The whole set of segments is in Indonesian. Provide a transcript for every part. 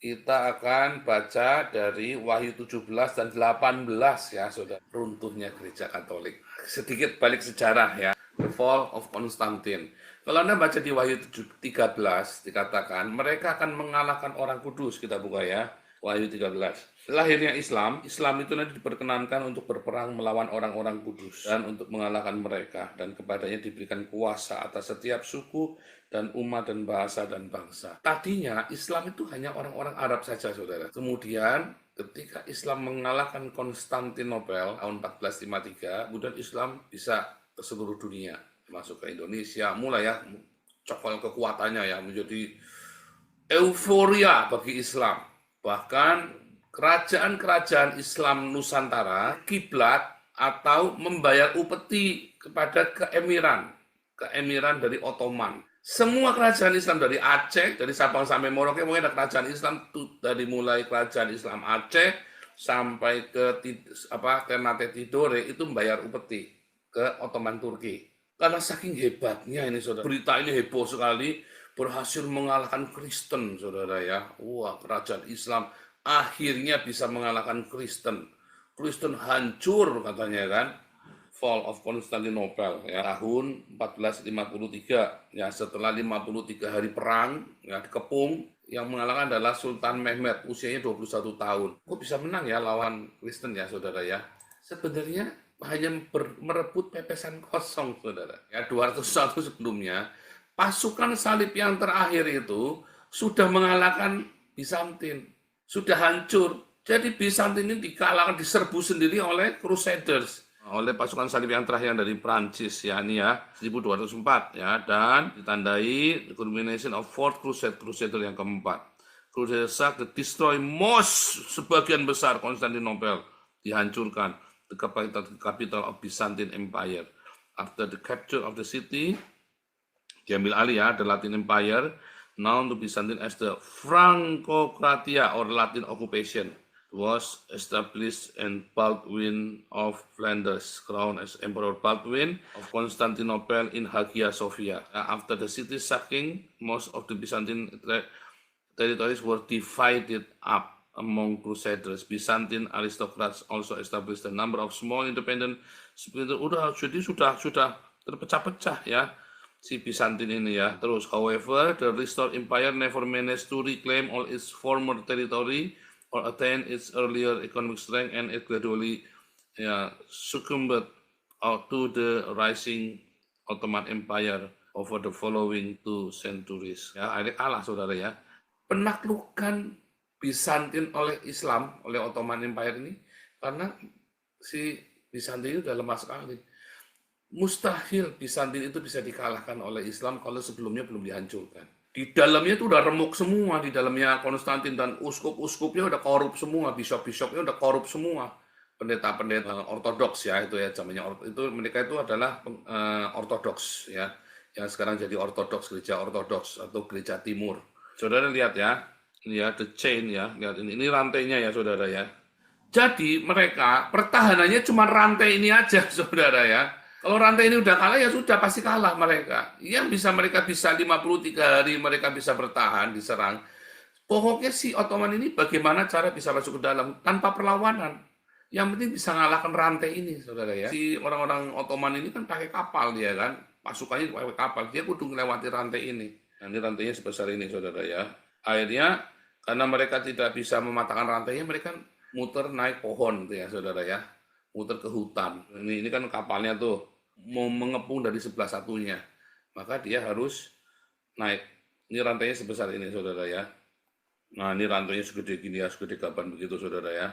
Kita akan baca dari Wahyu 17 dan 18 ya, Saudara. Runtuhnya gereja Katolik. Sedikit balik sejarah ya. The Fall of Constantine. Kalau Anda baca di Wahyu 13 dikatakan mereka akan mengalahkan orang kudus. Kita buka ya. Wahyu 13. Lahirnya Islam, Islam itu nanti diperkenankan untuk berperang melawan orang-orang kudus dan untuk mengalahkan mereka, dan kepadanya diberikan kuasa atas setiap suku dan umat dan bahasa dan bangsa. Tadinya Islam itu hanya orang-orang Arab saja, Saudara. Kemudian ketika Islam mengalahkan Konstantinopel tahun 1453, kemudian Islam bisa ke seluruh dunia, masuk ke Indonesia, mulai ya cokol kekuatannya ya, menjadi euforia bagi Islam. Bahkan kerajaan-kerajaan Islam Nusantara kiblat atau membayar upeti kepada keemiran dari Ottoman. Semua kerajaan Islam dari Aceh, dari Sabang sampai Merauke, mungkin ada kerajaan Islam dari mulai kerajaan Islam Aceh sampai ke Ternate Tidore itu membayar upeti ke Ottoman Turki. Karena saking hebatnya ini, Saudara. Berita ini heboh sekali, berhasil mengalahkan Kristen, Saudara ya. Wah, kerajaan Islam akhirnya bisa mengalahkan Kristen. Kristen hancur katanya kan. Fall of Constantinople ya, tahun 1453 ya, setelah 53 hari perang ya, dikepung. Yang mengalahkan adalah Sultan Mehmed, usianya 21 tahun. Kok bisa menang ya lawan Kristen ya, Saudara ya? Sebenarnya hanya merebut pepesan kosong, Saudara. Ya, 201 sebelumnya pasukan salib yang terakhir itu sudah mengalahkan Bizantin, sudah hancur. Jadi Bizantin ini dikalahkan, diserbu sendiri oleh Crusaders, oleh pasukan salib yang terakhir dari Prancis ya, ini ya 1204 ya, dan ditandai the culmination of fourth crusade, crusader yang keempat. Crusader suck the destroy most, sebagian besar Konstantinopel dihancurkan, the capital of Byzantine Empire. After the capture of the city, diambil alih ya, the Latin Empire, known to Byzantine as the Francocratia or Latin occupation, was established, and Baldwin of Flanders crowned as Emperor Baldwin of Constantinople in Hagia Sophia. After the city sacking, most of the Byzantine territories were divided up among Crusaders. Byzantine aristocrats also established a number of small independent. Jadi sudah terpecah-pecah ya si Byzantine ini ya. Terus, however, the restored empire never managed to reclaim all its former territory or attain its earlier economic strength, and it gradually succumbed to the rising Ottoman Empire over the following 2 centuries. Ya, akhirnya kalah, Saudara ya. Penaklukan Bizantin oleh Islam, oleh Ottoman Empire ini, karena si Bizantin itu udah lemah sekali. Mustahil Bizantin itu bisa dikalahkan oleh Islam kalau sebelumnya belum dihancurkan. Di dalamnya itu udah remuk semua, di dalamnya Konstantin, dan uskup-uskupnya udah korup semua, bishop-bishopnya udah korup semua, pendeta-pendeta ortodoks ya, itu ya zamannya, itu mereka itu adalah ortodoks ya, yang sekarang jadi ortodoks, gereja ortodoks atau gereja timur. Saudara lihat ya, ini ya the chain ya, lihat ini rantainya ya, Saudara ya. Jadi mereka pertahanannya cuma rantai ini aja, Saudara ya. Kalau rantai ini udah kalah ya sudah pasti kalah mereka. Yang mereka bisa 53 hari mereka bisa bertahan, diserang. Pokoknya si Ottoman ini bagaimana cara bisa masuk ke dalam tanpa perlawanan. Yang penting bisa ngalahkan rantai ini, Saudara ya. Si orang-orang Ottoman ini kan pakai kapal dia kan. Pasukannya pakai kapal, dia kudu melewati rantai ini. Nah, ini rantainya sebesar ini, Saudara ya. Akhirnya karena mereka tidak bisa mematahkan rantainya, mereka muter naik pohon tuh ya, Saudara ya. Muter ke hutan. Ini kan kapalnya tuh mau mengepung dari sebelah satunya, maka dia harus naik. Ini rantainya sebesar ini, Saudara ya. Nah, ini rantainya segede gini ya, segede gaban begitu, Saudara ya.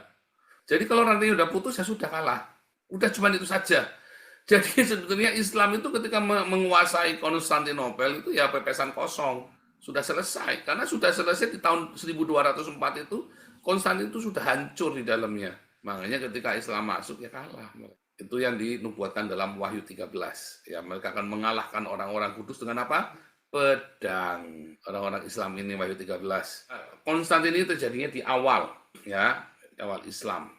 Jadi kalau rantainya udah putus ya sudah kalah. Udah cuma itu saja. Jadi sebetulnya Islam itu ketika menguasai Konstantinopel itu ya pepesan kosong. Sudah selesai. Karena sudah selesai di tahun 1204 itu, Konstantin itu sudah hancur di dalamnya. Makanya ketika Islam masuk ya kalah. Itu yang dinubuatkan dalam Wahyu 13. Ya, mereka akan mengalahkan orang-orang kudus dengan apa? Pedang. Orang-orang Islam ini Wahyu 13. Konstantin ini terjadinya di awal ya, awal Islam.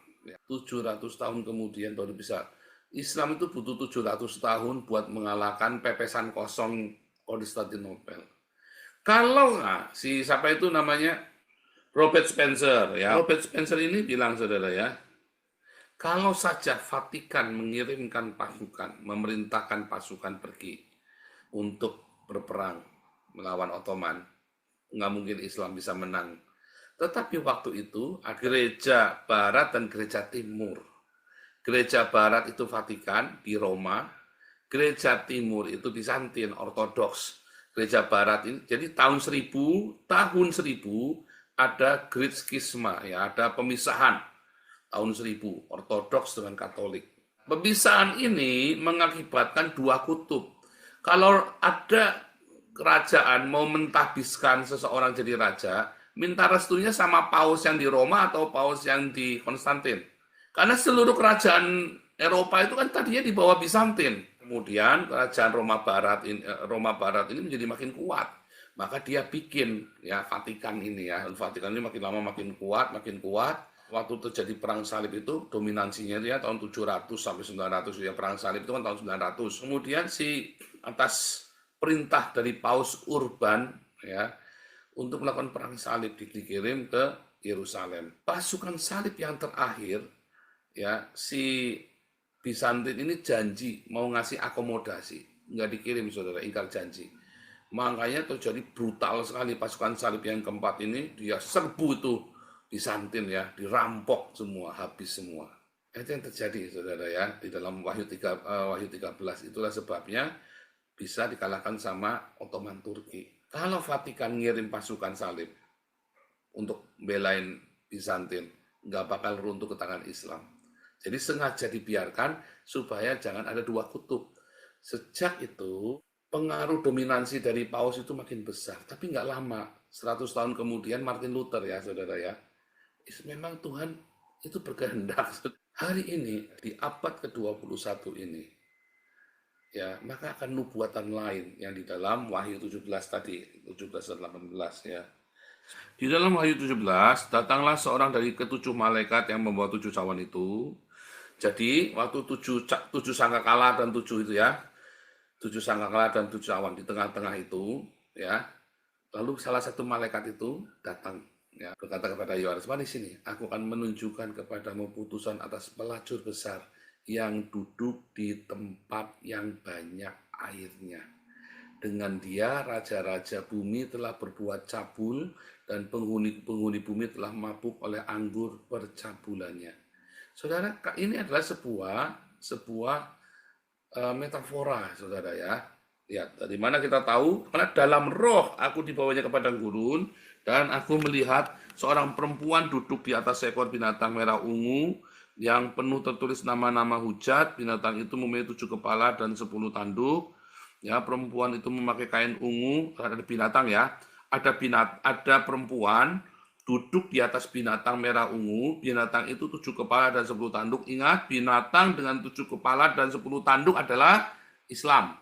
700 tahun kemudian baru bisa. Islam itu butuh 700 tahun buat mengalahkan pepesan kosong Konstantinopel. Kalau siapa itu namanya, Robert Spencer ya. Robert Spencer ini bilang saudara ya, kalau saja Vatikan mengirimkan pasukan, memerintahkan pasukan pergi untuk berperang melawan Ottoman, nggak mungkin Islam bisa menang. Tetapi waktu itu gereja Barat dan gereja Timur. Gereja Barat itu Vatikan di Roma, gereja Timur itu Bizantin Ortodoks. Gereja Barat ini, jadi tahun 1000 ada Great Schisma, ya, ada pemisahan tahun 1000 Ortodoks dengan Katolik. Pemisahan ini mengakibatkan dua kutub. Kalau ada kerajaan mau mentahbiskan seseorang jadi raja, minta restunya sama paus yang di Roma atau paus yang di Konstantin. Karena seluruh kerajaan Eropa itu kan tadinya di bawah Bizantin. Kemudian kerajaan Roma Barat ini menjadi makin kuat. Maka dia bikin ya Vatikan ini ya. Vatikan ini makin lama makin kuat, makin kuat. Waktu terjadi perang salib itu dominansinya dia tahun 700 sampai 900 ya, perang salib itu kan tahun 900. Kemudian atas perintah dari Paus Urban ya untuk melakukan perang salib dikirim ke Yerusalem. Pasukan salib yang terakhir ya si Bizantin ini janji mau ngasih akomodasi, nggak dikirim saudara, ingkar janji. Makanya terjadi brutal sekali pasukan salib yang keempat ini, dia serbu itu Bizantin ya, dirampok semua, habis semua. Itu yang terjadi saudara ya di dalam Wahyu 13. Itulah sebabnya bisa dikalahkan sama Ottoman Turki. Kalau Vatikan ngirim pasukan salib untuk belain Bizantin, nggak bakal runtuh ke tangan Islam. Jadi sengaja dibiarkan supaya jangan ada dua kutub. Sejak itu pengaruh dominansi dari Paus itu makin besar, tapi nggak lama. 100 tahun kemudian Martin Luther ya saudara ya. Memang Tuhan itu berkehendak. Hari ini di abad ke-21 ini ya, maka akan nubuatan lain yang di dalam Wahyu 17 tadi, 17 dan 18 ya. Di dalam Wahyu 17, datanglah seorang dari ketujuh malaikat yang membawa 7 cawan itu. Jadi, waktu 7 sangkakala dan 7 itu ya, 7 sangkakala dan 7 cawan di tengah-tengah itu ya. Lalu salah satu malaikat itu datang ya, berkata kepada Yohanes, "Mari sini, aku akan menunjukkan kepadamu putusan atas pelacur besar yang duduk di tempat yang banyak airnya. Dengan dia raja-raja bumi telah berbuat cabul dan penghuni bumi telah mabuk oleh anggur percabulannya." Saudara, ini adalah sebuah metafora, saudara ya. Lihat, dari mana kita tahu? Karena dalam roh aku dibawanya ke padang gurun, dan aku melihat seorang perempuan duduk di atas seekor binatang merah ungu, yang penuh tertulis nama-nama hujat. Binatang itu memiliki 7 kepala dan 10 tanduk. Ya, perempuan itu memakai kain ungu, ada binatang ya. Ada perempuan duduk di atas binatang merah ungu. Binatang itu 7 kepala dan 10 tanduk. Ingat, binatang dengan 7 kepala dan 10 tanduk adalah Islam.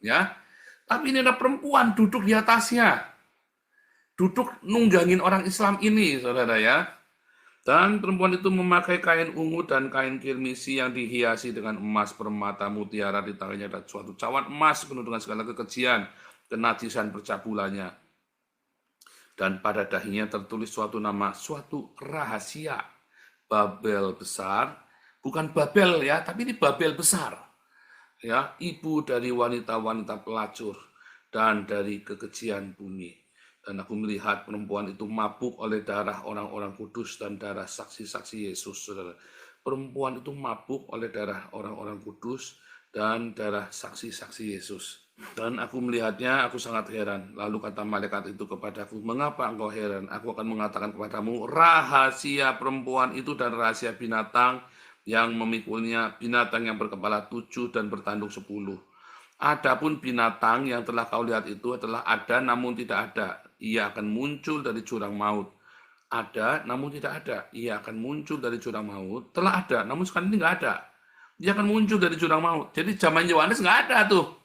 Ya. Tapi ini ada perempuan duduk di atasnya. Duduk nunggangin orang Islam ini, saudara ya. Dan perempuan itu memakai kain ungu dan kain kirmisi yang dihiasi dengan emas, permata, mutiara. Di tangannya ada suatu cawan emas penuh dengan segala kekejian, kenajisan percabulannya. Dan pada dahinya tertulis suatu nama, suatu rahasia. Babel besar, bukan Babel ya, tapi ini Babel besar. Ya, ibu dari wanita-wanita pelacur dan dari kekejian bumi. Dan aku melihat perempuan itu mabuk oleh darah orang-orang kudus dan darah saksi-saksi Yesus, saudara. Perempuan itu mabuk oleh darah orang-orang kudus dan darah saksi-saksi Yesus. Dan aku melihatnya, aku sangat heran. Lalu kata malaikat itu kepadaku, "Mengapa engkau heran? Aku akan mengatakan kepadamu rahasia perempuan itu dan rahasia binatang yang memikulnya, binatang yang berkepala 7 dan bertanduk 10. Adapun binatang yang telah kau lihat itu adalah ada namun tidak ada. Ia akan muncul dari jurang maut. Ada namun tidak ada. Ia akan muncul dari jurang maut. Telah ada namun sekarang ini nggak ada. Dia akan muncul dari jurang maut." Jadi zaman Yohanes nggak ada tuh.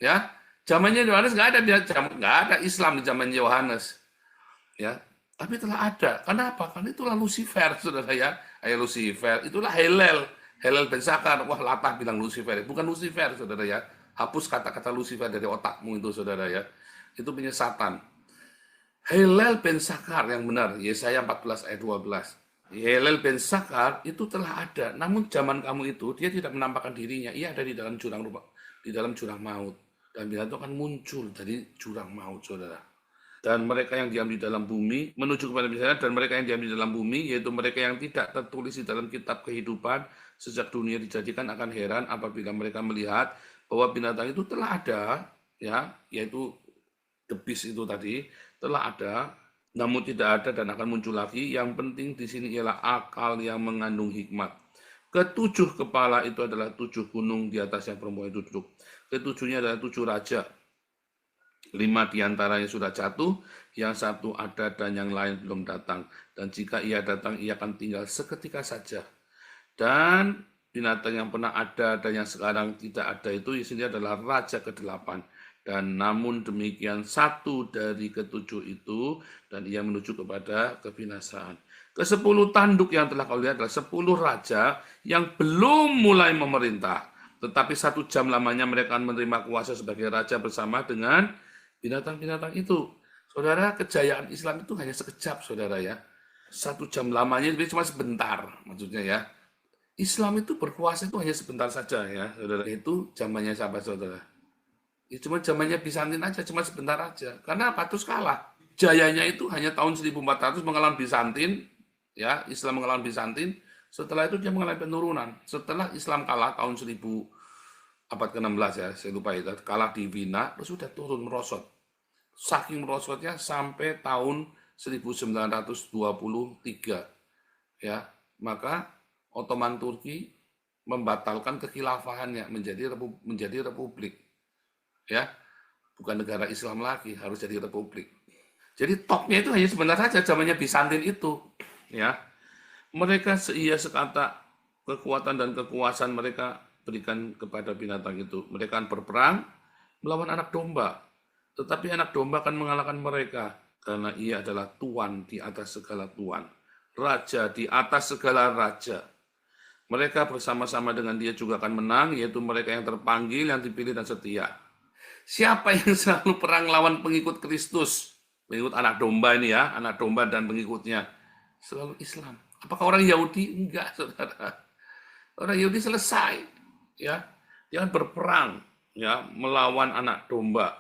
Ya, zamannya Yohanes nggak ada, nggak ada Islam di zaman Yohanes. Ya, tapi telah ada. Kenapa? Karena itulah Lucifer, saudara ya. Lucifer, itulah Helel Ben Sakar. Wah, latah bilang Lucifer. Bukan Lucifer, saudara ya. Hapus kata-kata Lucifer dari otakmu itu, saudara ya. Itu punya Satan. Hillel bin Sakar yang benar, Yesaya 14 ayat 12. Hillel bin Sakar itu telah ada, namun zaman kamu itu dia tidak menampakkan dirinya, ia ada di dalam jurang maut. Dan bila itu akan muncul dari jurang maut, saudara. Dan mereka yang diam di dalam bumi, menuju kepada misalnya, dan mereka yang diam di dalam bumi, yaitu mereka yang tidak tertulis di dalam kitab kehidupan, sejak dunia dijadikan akan heran apabila mereka melihat bahwa binatang itu telah ada, ya, yaitu the beast itu tadi, telah ada, namun tidak ada dan akan muncul lagi. Yang penting di sini ialah akal yang mengandung hikmat. Ketujuh kepala itu adalah 7 gunung di atas yang perempuan itu duduk. Ketujuhnya adalah 7 raja. 5 diantaranya sudah jatuh, yang satu ada dan yang lain belum datang. Dan jika ia datang, ia akan tinggal seketika saja. Dan binatang yang pernah ada dan yang sekarang tidak ada itu di sini adalah raja ke-8. Dan namun demikian satu dari ketujuh itu, dan ia menuju kepada kebinasaan. Ke-10 tanduk yang telah kau lihat adalah 10 raja yang belum mulai memerintah. Tetapi 1 jam lamanya mereka akan menerima kuasa sebagai raja bersama dengan binatang-binatang itu. Saudara, kejayaan Islam itu hanya sekejap, saudara ya. 1 jam lamanya itu cuma sebentar, maksudnya ya. Islam itu berkuasa itu hanya sebentar saja ya, saudara. Itu zamannya siapa, saudara? Ya, cuma zamannya Bizantin aja, cuma sebentar aja. Karena apa? Terus kalah. Jayanya itu hanya tahun 1400 mengalahkan Bizantin, ya, Islam mengalahkan Bizantin. Setelah itu dia mengalami penurunan. Setelah Islam kalah tahun 1000 abad ke-16 ya, saya lupa itu, kalah di Wina, terus sudah turun merosot. Saking merosotnya sampai tahun 1923. Ya, maka Ottoman Turki membatalkan kekhilafahannya menjadi republik. Ya, bukan negara Islam lagi, harus jadi republik. Jadi topnya itu hanya sebentar saja zamannya Bizantin itu, ya. Mereka seia sekata kekuatan dan kekuasaan mereka berikan kepada binatang itu. Mereka akan berperang melawan anak domba. Tetapi anak domba akan mengalahkan mereka karena ia adalah tuan di atas segala tuan, raja di atas segala raja. Mereka bersama-sama dengan dia juga akan menang, yaitu mereka yang terpanggil, yang dipilih dan setia. Siapa yang selalu perang lawan pengikut Kristus? Pengikut anak domba ini ya, anak domba dan pengikutnya. Selalu Islam. Apakah orang Yahudi? Enggak, saudara. Orang Yahudi selesai. Ya, dia akan berperang ya, melawan anak domba.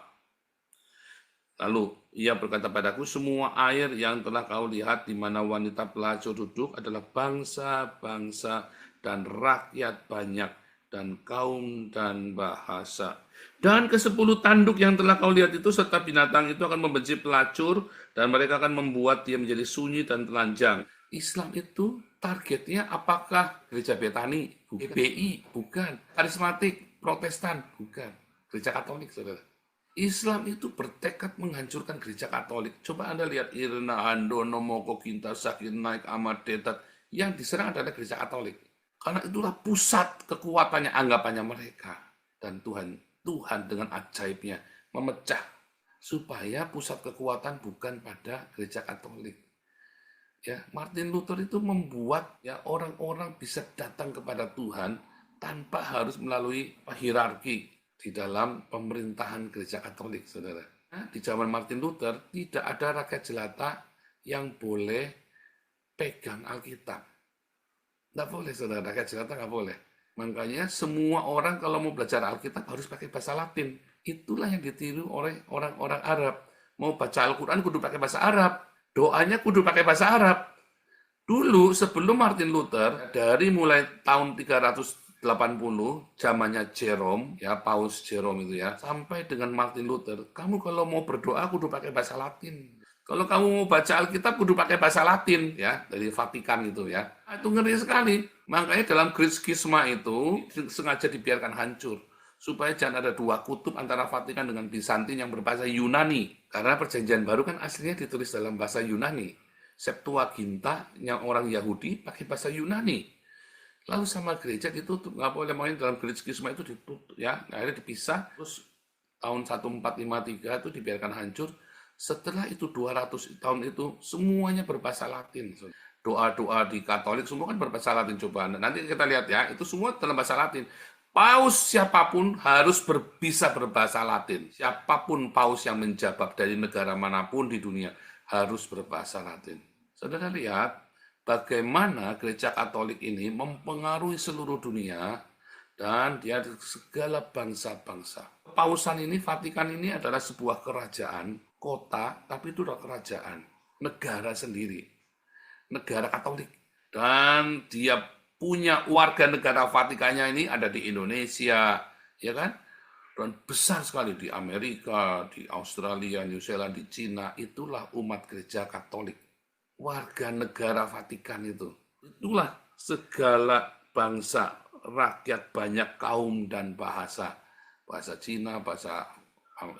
Lalu ia berkata padaku, semua air yang telah kau lihat di mana wanita pelacur duduk adalah bangsa-bangsa dan rakyat banyak dan kaum dan bahasa. Dan ke-10 tanduk yang telah kau lihat itu serta binatang itu akan membenci pelacur dan mereka akan membuat dia menjadi sunyi dan telanjang. Islam itu targetnya apakah gereja Betani, GBI, bukan. Karismatik, Protestan, bukan. Gereja Katolik, saudara. Islam itu bertekad menghancurkan gereja Katolik. Coba Anda lihat Irna, Handono, Moko, Kinta, Sakir, Naik, Ahmad, Detat. Yang diserang adalah gereja Katolik. Karena itulah pusat kekuatannya, anggapannya mereka. Dan Tuhan dengan ajaibnya memecah. Supaya pusat kekuatan bukan pada gereja Katolik. Ya, Martin Luther itu membuat ya orang-orang bisa datang kepada Tuhan tanpa harus melalui hierarki di dalam pemerintahan gereja Katolik, saudara. Nah, di zaman Martin Luther tidak ada rakyat jelata yang boleh pegang Alkitab. Nggak boleh, saudara, rakyat jelata nggak boleh. Makanya semua orang kalau mau belajar Alkitab harus pakai bahasa Latin. Itulah yang ditiru oleh orang-orang Arab. Mau baca Al-Quran kudu pakai bahasa Arab. Doanya kudu pakai bahasa Arab. Dulu sebelum Martin Luther, dari mulai tahun 380, zamannya Jerome, ya Paus Jerome itu ya, sampai dengan Martin Luther, kamu kalau mau berdoa kudu pakai bahasa Latin. Kalau kamu mau baca Alkitab kudu pakai bahasa Latin, ya, dari Vatikan itu ya. Itu ngeri sekali. Makanya dalam Great Schisma itu sengaja dibiarkan hancur. Supaya jangan ada dua kutub antara Vatikan dengan Bizantin yang berbahasa Yunani. Karena perjanjian baru kan aslinya ditulis dalam bahasa Yunani. Septuaginta yang orang Yahudi pakai bahasa Yunani. Lalu sama gereja ditutup, nggak boleh main dalam Great Schisma itu ditutup, ya. Akhirnya dipisah, terus tahun 1453 itu dibiarkan hancur. Setelah itu 200 tahun itu semuanya berbahasa Latin. Doa-doa di Katolik semua kan berbahasa Latin, coba. Nanti kita lihat ya, itu semua dalam bahasa Latin. Paus siapapun harus bisa berbahasa Latin. Siapapun paus yang menjabat dari negara manapun di dunia harus berbahasa Latin. Saudara lihat bagaimana gereja Katolik ini mempengaruhi seluruh dunia dan dia di segala bangsa-bangsa. Pausan ini, Vatikan ini adalah sebuah kerajaan, kota, tapi itu adalah kerajaan, negara sendiri, negara Katolik. Dan dia punya warga negara Vatikannya ini ada di Indonesia, ya kan? Dan besar sekali di Amerika, di Australia, New Zealand, di Cina. Itulah umat gereja Katolik. Warga negara Vatikan itu. Itulah segala bangsa, rakyat, banyak kaum dan bahasa. Bahasa Cina, bahasa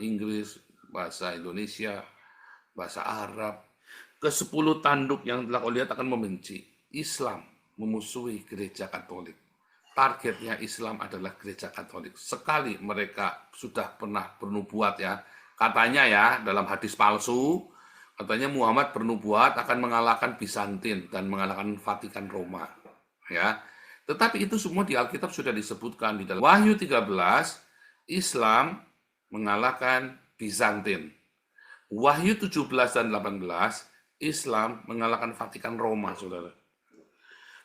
Inggris, bahasa Indonesia, bahasa Arab. Ke-10 tanduk yang telah kau lihat akan membenci. Islam memusuhi gereja Katolik. Targetnya Islam adalah gereja Katolik. Sekali mereka sudah pernah bernubuat ya. Katanya ya dalam hadis palsu, katanya Muhammad bernubuat akan mengalahkan Bizantin dan mengalahkan Vatikan Roma. Ya. Tetapi itu semua di Alkitab sudah disebutkan di dalam Wahyu 13, Islam mengalahkan Bizantin. Wahyu 17 dan 18, Islam mengalahkan Vatikan Roma, saudara.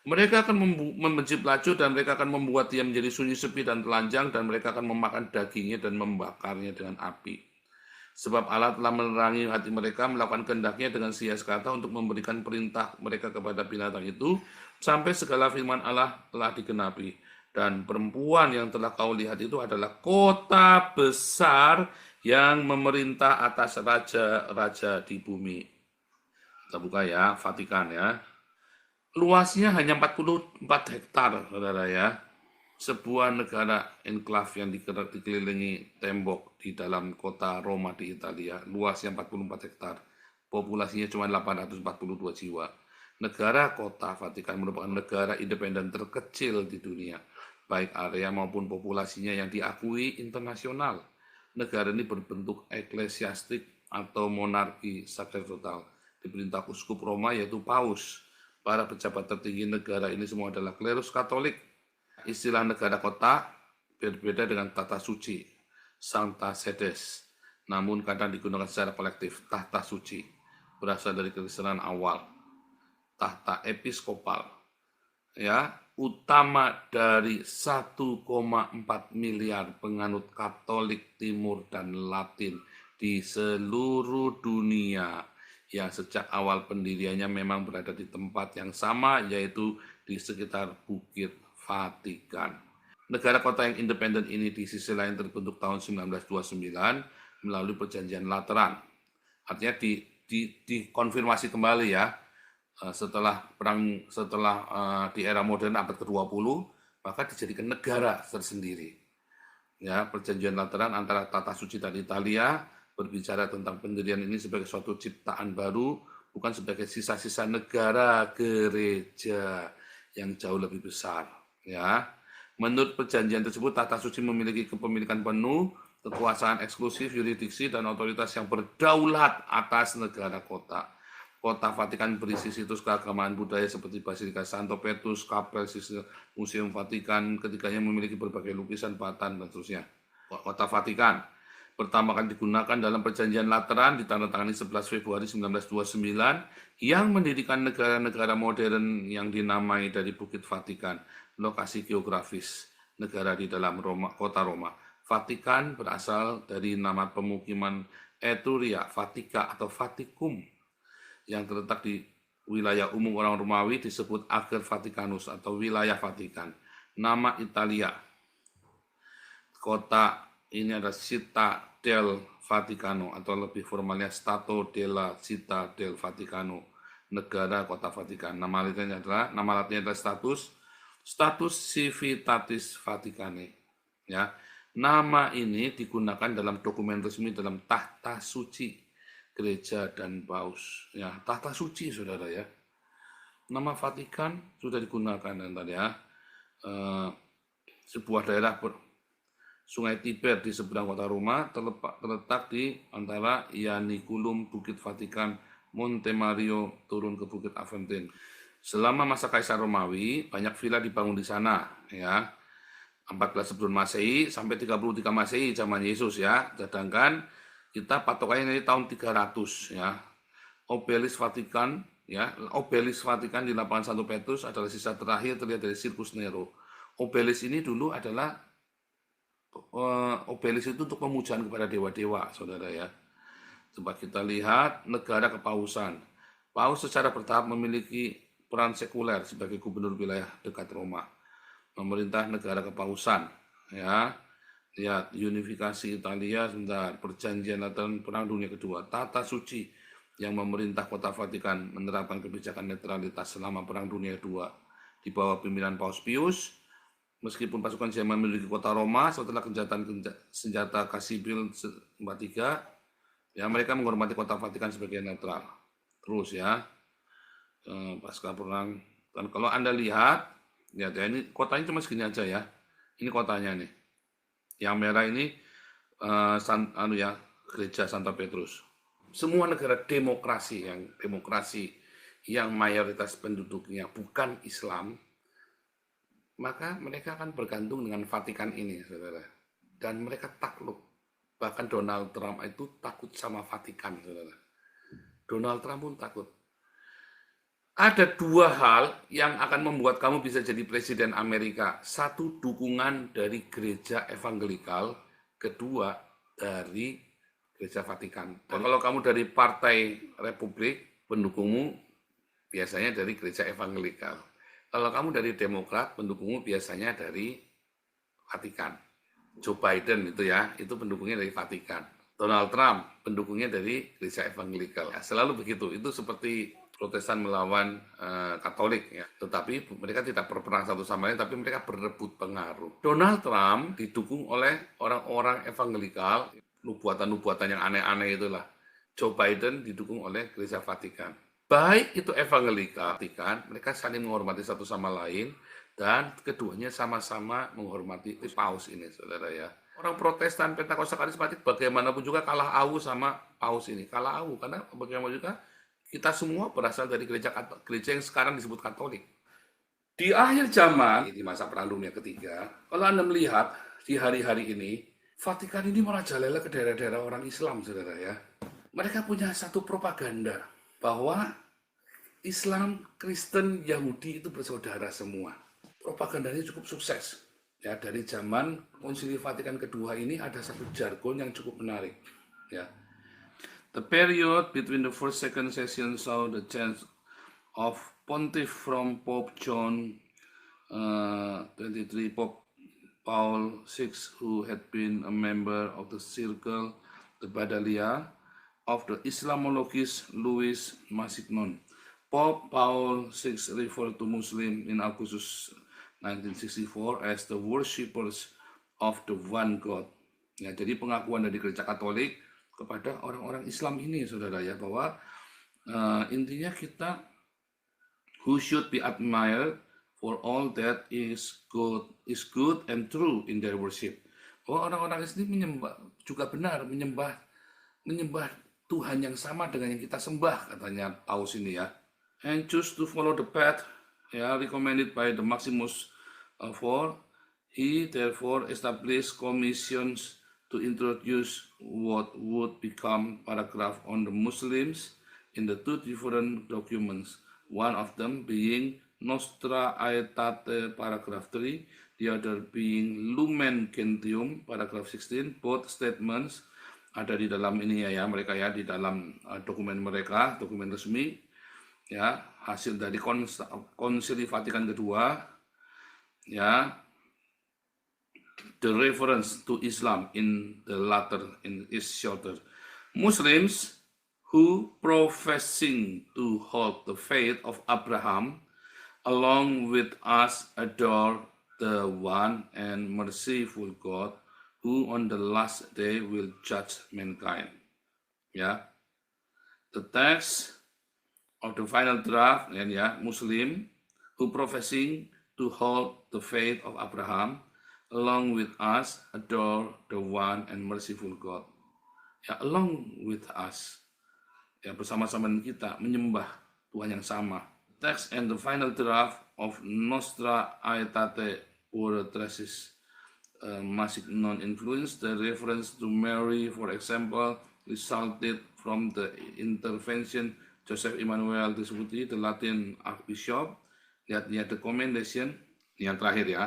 Mereka akan membenci pelacur dan mereka akan membuat dia menjadi sunyi, sepi, dan telanjang, dan mereka akan memakan dagingnya dan membakarnya dengan api. Sebab Allah telah menerangi hati mereka, melakukan kehendaknya dengan sia-sia kata untuk memberikan perintah mereka kepada binatang itu, sampai segala firman Allah telah digenapi. Dan perempuan yang telah kau lihat itu adalah kota besar yang memerintah atas raja-raja di bumi. Kita buka ya, Vatikan ya. Luasnya hanya 44 hektar, saudara ya. Sebuah negara enklave yang dikelilingi tembok di dalam kota Roma di Italia. Luasnya 44 hektar. Populasinya cuma 842 jiwa. Negara kota Vatikan merupakan negara independen terkecil di dunia. Baik area maupun populasinya yang diakui internasional. Negara ini berbentuk eklesiastik atau monarki sakramental. Diperintah uskup Roma yaitu Paus. Para pejabat tertinggi negara ini semua adalah klerus Katolik. Istilah negara kota berbeda dengan tata suci, Sancta Sedes. Namun kadang digunakan secara kolektif, tahta suci. Berasal dari Kristenan awal, tahta episkopal. Ya, utama dari 1,4 miliar penganut Katolik Timur dan Latin di seluruh dunia yang sejak awal pendiriannya memang berada di tempat yang sama, yaitu di sekitar Bukit Vatikan. Negara kota yang independen ini di sisi lain terbentuk tahun 1929 melalui perjanjian Lateran. Artinya dikonfirmasi kembali ya, setelah di era modern abad ke-20, maka dijadikan negara tersendiri. Ya, perjanjian Lateran antara tata suci dan Italia berbicara tentang pendirian ini sebagai suatu ciptaan baru, bukan sebagai sisa-sisa negara gereja yang jauh lebih besar. Ya, menurut perjanjian tersebut, tata suci memiliki kepemilikan penuh, kekuasaan eksklusif, yurisdiksi, dan otoritas yang berdaulat atas negara kota. Kota Vatikan berisi situs keagamaan budaya seperti Basilika Santo Petrus, Kapel, Museum Vatikan, ketiganya memiliki berbagai lukisan, batan, dan seterusnya. Kota Vatikan pertama kali digunakan dalam perjanjian Lateran ditandatangani 11 Februari 1929 yang mendirikan negara-negara modern yang dinamai dari Bukit Vatikan, lokasi geografis negara di dalam kota Roma. Vatikan berasal dari nama pemukiman Etruria, Vatica atau Vaticum yang terletak di wilayah umum orang Romawi disebut Ager Vaticanus atau wilayah Vatikan. Nama Italia kota ini adalah Città del Vaticano atau lebih formalnya Stato della Città del Vaticano, negara kota Vatikan. Nama latinnya adalah status civitatis Vaticanae. Ya, nama ini digunakan dalam dokumen resmi dalam tahta suci gereja dan paus. Ya, tahta suci, saudara ya. Nama Vatikan sudah digunakan tadi ya. Sebuah daerah Sungai Tiber di seberang kota Roma terletak di antara Ianiculum, Bukit Vatikan, Monte Mario, turun ke Bukit Aventine. Selama masa Kaisar Romawi, banyak villa dibangun di sana, ya. 14 sebelum Masehi sampai 33 Masehi zaman Yesus ya. Sedangkan kita patokannya dari tahun 300 ya. Obelis Vatikan, ya, obelis Vatikan di lapangan Santo Petrus adalah sisa terakhir terlihat dari Sirkus Nero. Obelis ini dulu adalah obelis itu untuk pemujaan kepada dewa-dewa, saudara ya. Coba kita lihat negara kepausan. Paus secara bertahap memiliki peran sekuler sebagai gubernur wilayah dekat Roma. Pemerintah negara kepausan, ya. Lihat, unifikasi Italia, sebentar, perjanjian Lateran Perang Dunia Kedua, tata suci yang memerintah kota Vatikan menerapkan kebijakan netralitas selama Perang Dunia Kedua di bawah pimpinan Paus Pius. Meskipun pasukan Jerman memiliki kota Roma setelah kejahatan senjata Kasipil 43, ya mereka menghormati kota Vatikan sebagai netral. Terus ya, pasca perang. Dan kalau Anda lihat, ya ini kotanya cuma segini aja ya. Ini kotanya nih. Yang merah ini Gereja Santo Petrus. Semua negara demokrasi yang mayoritas penduduknya bukan Islam, maka mereka akan bergantung dengan Vatikan ini, saudara. Dan mereka takluk. Bahkan Donald Trump itu takut sama Vatikan, saudara. Donald Trump pun takut. Ada dua hal yang akan membuat kamu bisa jadi presiden Amerika. Satu, dukungan dari gereja evangelikal. Kedua, dari gereja Vatikan. Dan kalau kamu dari partai Republik, pendukungmu biasanya dari gereja evangelikal. Kalau kamu dari Demokrat, pendukungmu biasanya dari Vatikan. Joe Biden itu ya, itu pendukungnya dari Vatikan. Donald Trump, pendukungnya dari gereja evangelikal. Ya, selalu begitu, itu seperti Protestan melawan Katolik ya, tetapi mereka tidak berperang satu sama lain, tapi mereka berebut pengaruh. Donald Trump didukung oleh orang-orang evangelikal, nubuatan-nubuatan yang aneh-aneh itulah. Joe Biden didukung oleh gereja Vatikan. Baik itu evangelikal, Vatikan, mereka saling menghormati satu sama lain, dan keduanya sama-sama menghormati Paus ini, saudara ya. Orang Protestan, Pentakosta, Karismatik bagaimanapun juga kalah auh sama Paus ini, kalah auh karena bagaimanapun juga kita semua berasal dari gereja yang sekarang disebut Katolik. Di akhir zaman, di masa Perang Dunia Ketiga, kalau Anda melihat di hari-hari ini, Vatikan ini merajalela ke daerah-daerah orang Islam, saudara ya. Mereka punya satu propaganda bahwa Islam, Kristen, Yahudi itu bersaudara semua. Propagandanya cukup sukses. Ya, dari zaman Konsili Vatikan kedua ini ada satu jargon yang cukup menarik. Ya, the period between the first second session saw the change of pontiff from Pope John 23, Pope Paul VI, who had been a member of the Circle, the Badalia, of the Islamologist Louis Massignon. Pope Paul VI referred to Muslims in August 1964 as the worshippers of the one God. Ya, jadi pengakuan dari Gereja Katolik kepada orang-orang Islam ini, saudara ya, bahwa intinya kita who should be admired for all that is good and true in their worship. Bahwa orang-orang ini juga benar menyembah Tuhan yang sama dengan yang kita sembah, katanya Paus ini ya. And choose to follow the path recommended by the Maximus IV. He therefore established commissions to introduce what would become paragraph on the Muslims in the two different documents, one of them being Nostra Aetate paragraph 3, the other being Lumen Gentium paragraph 16. Both statements ada di dalam ini ya mereka ya, di dalam dokumen mereka, dokumen resmi ya, hasil dari Konsili Vatikan kedua ya. The reference to Islam in the latter is shorter. Muslims who professing to hold the faith of Abraham, along with us adore the one and merciful God, who on the last day will judge mankind. Ya, the text of the final draft, and ya, Muslim who professing to hold the faith of Abraham, along with us adore the one and merciful God. Ya, along with us, ya, bersama-sama kita menyembah Tuhan yang sama. Text and the final draft of Nostra Aetate Oratrasis Massignon influence. The reference to Mary, for example, resulted from the intervention Joseph Emmanuel Disputi, the Latin Archbishop. Lihat the commendation yang terakhir ya.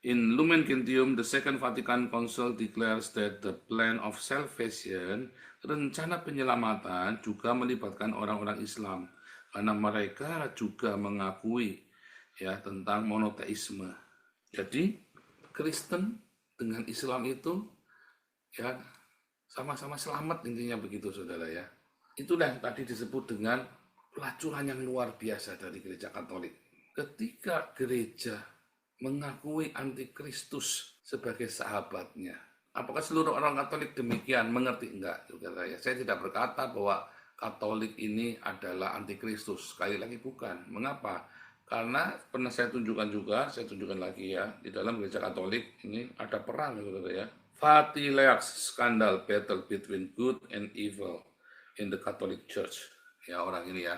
In Lumen Gentium, the Second Vatican Council declares that the plan of salvation, rencana penyelamatan juga melibatkan orang-orang Islam karena mereka juga mengakui ya tentang monoteisme. Jadi Kristen dengan Islam itu ya sama-sama selamat, intinya begitu saudara ya. Itulah yang tadi disebut dengan pelacuran yang luar biasa dari gereja Katolik. Ketika gereja mengakui antikristus sebagai sahabatnya, apakah seluruh orang Katolik demikian? Mengerti? Enggak, saudara ya. Saya tidak berkata bahwa Katolik ini adalah antikristus. Sekali lagi bukan. Mengapa? Karena pernah saya tunjukkan lagi ya, di dalam gereja Katolik ini ada perang, saudara ya. Vatileaks skandal, battle between good and evil in the Catholic Church. Ya, orang ini ya.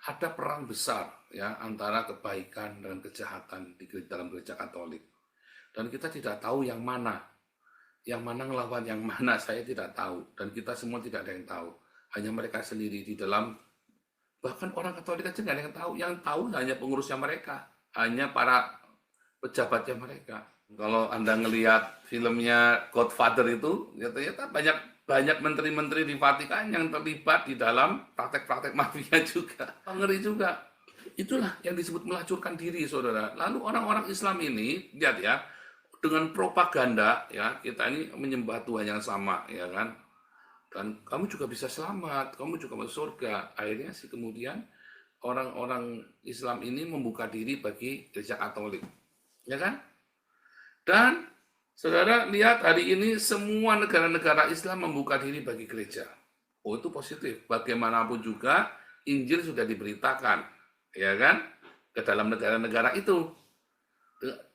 Ada perang besar ya antara kebaikan dan kejahatan di dalam gereja Katolik. Dan kita tidak tahu yang mana ngelawan yang mana, saya tidak tahu. Dan kita semua tidak ada yang tahu. Hanya mereka sendiri di dalam, bahkan orang Katolik aja nggak ada yang tahu. Yang tahu hanya pengurusnya mereka, hanya para pejabatnya mereka. Kalau Anda ngelihat filmnya Godfather itu, ternyata banyak menteri-menteri di Vatikan yang terlibat di dalam praktek-praktek mafia juga. Ngeri juga. Itulah yang disebut melacurkan diri, saudara. Lalu orang-orang Islam ini, lihat ya, dengan propaganda, ya kita ini menyembah Tuhan yang sama, ya kan? Dan kamu juga bisa selamat, kamu juga masuk surga. Akhirnya sih kemudian orang-orang Islam ini membuka diri bagi gereja Katolik, ya kan? Dan saudara lihat hari ini semua negara-negara Islam membuka diri bagi gereja. Oh, itu positif. Bagaimanapun juga Injil sudah diberitakan, ya kan, ke dalam negara-negara itu.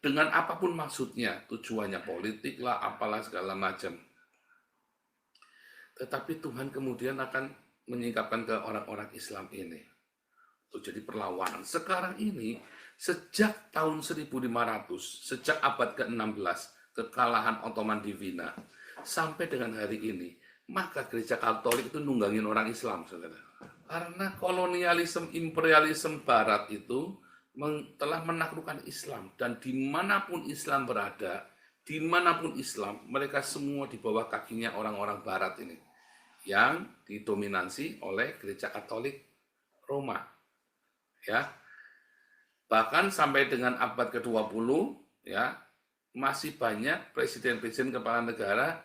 Dengan apapun maksudnya, tujuannya politik lah, apalah segala macam. Tetapi Tuhan kemudian akan menyingkapkan ke orang-orang Islam ini untuk jadi perlawanan. Sekarang ini sejak tahun 1500, sejak abad ke-16, kekalahan Ottoman di Wina, sampai dengan hari ini, maka gereja Katolik itu nunggangin orang Islam, saudara. Karena kolonialisme, imperialisme Barat itu telah menaklukkan Islam, dan dimanapun Islam berada, dimanapun Islam, mereka semua di bawah kakinya orang-orang Barat ini, yang didominasi oleh gereja Katolik Roma, ya. Bahkan sampai dengan abad ke-20 ya, masih banyak presiden-presiden kepala negara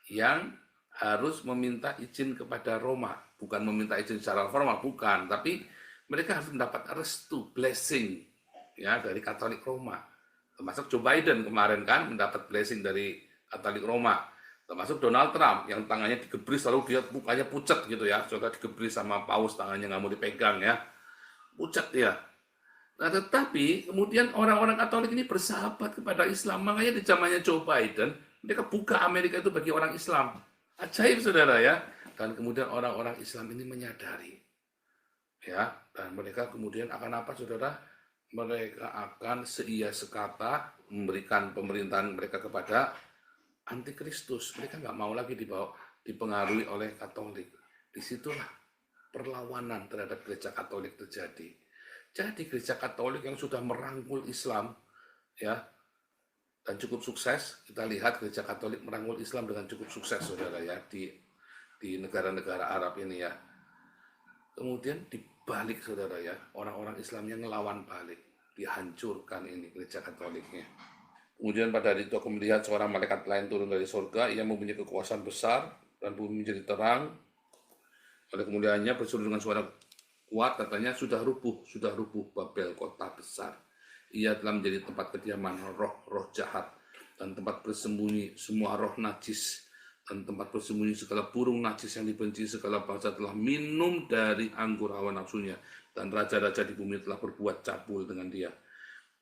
yang harus meminta izin kepada Roma, bukan meminta izin secara formal, bukan, tapi mereka harus mendapat restu, blessing ya dari Katolik Roma. Termasuk Joe Biden kemarin kan mendapat blessing dari Katolik Roma. Termasuk Donald Trump yang tangannya digebris lalu dia mukanya pucat gitu ya, coba digebris sama paus, tangannya nggak mau dipegang ya, pucat dia. Nah, tetapi kemudian orang-orang Katolik ini bersahabat kepada Islam. Makanya di zamannya Joe Biden, mereka buka Amerika itu bagi orang Islam. Ajaib, saudara ya. Dan kemudian orang-orang Islam ini menyadari. Ya, dan mereka kemudian akan apa, saudara? Mereka akan seia sekata memberikan pemerintahan mereka kepada antikristus. Mereka nggak mau lagi dipengaruhi oleh Katolik. Disitulah perlawanan terhadap gereja Katolik terjadi. Jadi gereja Katolik yang sudah merangkul Islam, ya, dan cukup sukses. Kita lihat gereja Katolik merangkul Islam dengan cukup sukses, saudara ya, di negara-negara Arab ini ya. Kemudian dibalik, saudara ya, orang-orang Islam yang ngelawan balik, dihancurkan ini gereja Katoliknya. Kemudian pada hari itu aku melihat seorang malaikat lain turun dari surga, ia mempunyai kekuasaan besar dan bumi menjadi terang. Oleh kemuliaannya berseru dengan suara kuat, katanya sudah rubuh Babel, kota besar. Ia telah menjadi tempat kediaman roh-roh jahat dan tempat bersembunyi semua roh najis dan tempat bersembunyi segala burung najis yang dibenci segala bangsa telah minum dari anggur hawa nafsunya dan raja-raja di bumi telah berbuat cabul dengan dia.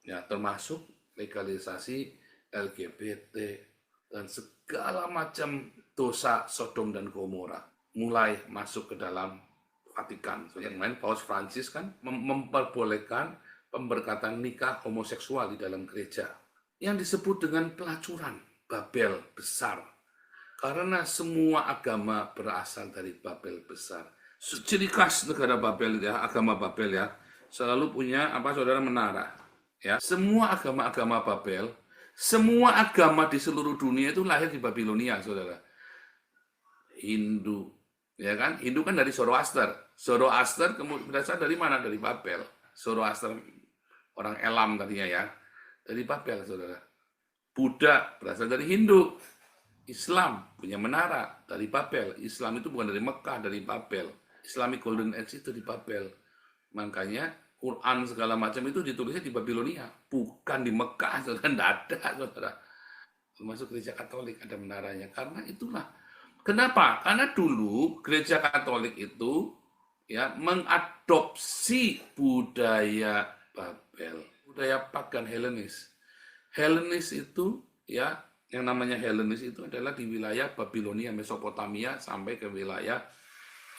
Ya, termasuk legalisasi LGBT dan segala macam dosa Sodom dan Gomora mulai masuk ke dalam Vatikan. So, yang lain Paus Francis kan memperbolehkan pemberkatan nikah homoseksual di dalam gereja. Yang disebut dengan pelacuran Babel besar. Karena semua agama berasal dari Babel besar. Ciri khas negara Babel ya, agama Babel ya, selalu punya apa saudara menara. Ya, semua agama-agama Babel, semua agama di seluruh dunia itu lahir di Babilonia, saudara. Hindu, ya kan? Hindu kan dari Zoroaster. Zoroaster kemudian berasal dari mana? Dari Babel. Zoroaster orang Elam tadinya ya, dari Babel, saudara. Buddha berasal dari Hindu. Islam punya menara dari Babel. Islam itu bukan dari Mekah, dari Babel. Islamic Golden Age itu di Babel. Makanya Quran segala macam itu ditulisnya di Babilonia, bukan di Mekah, saudara. Tidak ada, saudara. Termasuk gereja Katolik ada menaranya. Karena itulah. Kenapa? Karena dulu gereja Katolik itu ya mengadopsi budaya Babel, budaya pagan Helenis. Helenis itu ya, yang namanya Helenis itu adalah di wilayah Babilonia, Mesopotamia sampai ke wilayah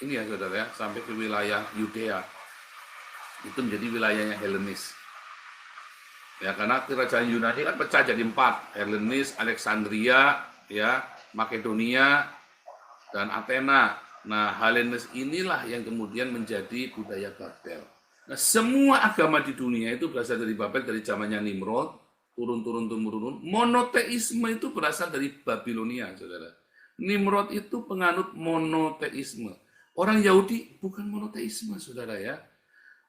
ini ya saudara ya, sampai ke wilayah Yudea. Itu menjadi wilayahnya Helenis. Ya, karena kerajaan Yunani kan pecah jadi 4, Helenis, Alexandria, ya, Makedonia, dan Athena. Nah, Helenis inilah yang kemudian menjadi budaya Babel. Nah, semua agama di dunia itu berasal dari Babel, dari zamannya Nimrod, turun. Monoteisme itu berasal dari Babilonia, saudara. Nimrod itu penganut monoteisme. Orang Yahudi bukan monoteisme, saudara ya.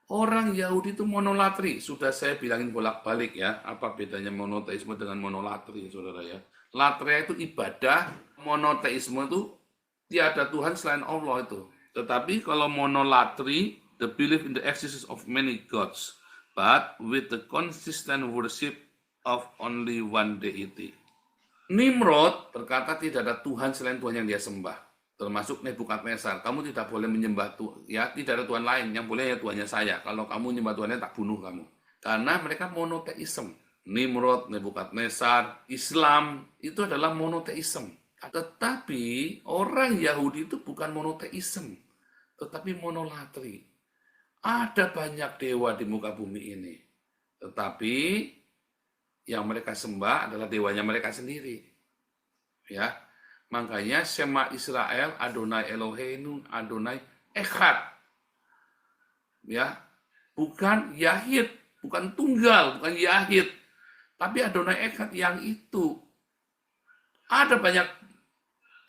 Orang Yahudi itu monolatri. Sudah saya bilangin bolak-balik ya, apa bedanya monoteisme dengan monolatri, saudara ya. Latria itu ibadah, monoteisme itu tiada Tuhan selain Allah itu. Tetapi kalau monolatri, the belief in the existence of many gods, but with the consistent worship of only one deity. Nimrod berkata tidak ada Tuhan selain Tuhan yang dia sembah. Termasuk Nebukadnezar, kamu tidak boleh menyembah Tuhan, ya tidak ada Tuhan lain, yang boleh ya Tuhannya saya. Kalau kamu menyembah Tuhannya tak bunuh kamu. Karena mereka monoteisme. Nimrod, Nebukadnezar, Islam itu adalah monoteisme. Tetapi orang Yahudi itu bukan monoteisme, tetapi monolatri. Ada banyak dewa di muka bumi ini. Tetapi yang mereka sembah adalah dewanya mereka sendiri. Ya. Makanya Shema Israel, Adonai Eloheinu, Adonai Echad. Ya. Bukan Yahid, bukan tunggal, bukan Yahid. Tapi Adonai Echad yang itu. Ada banyak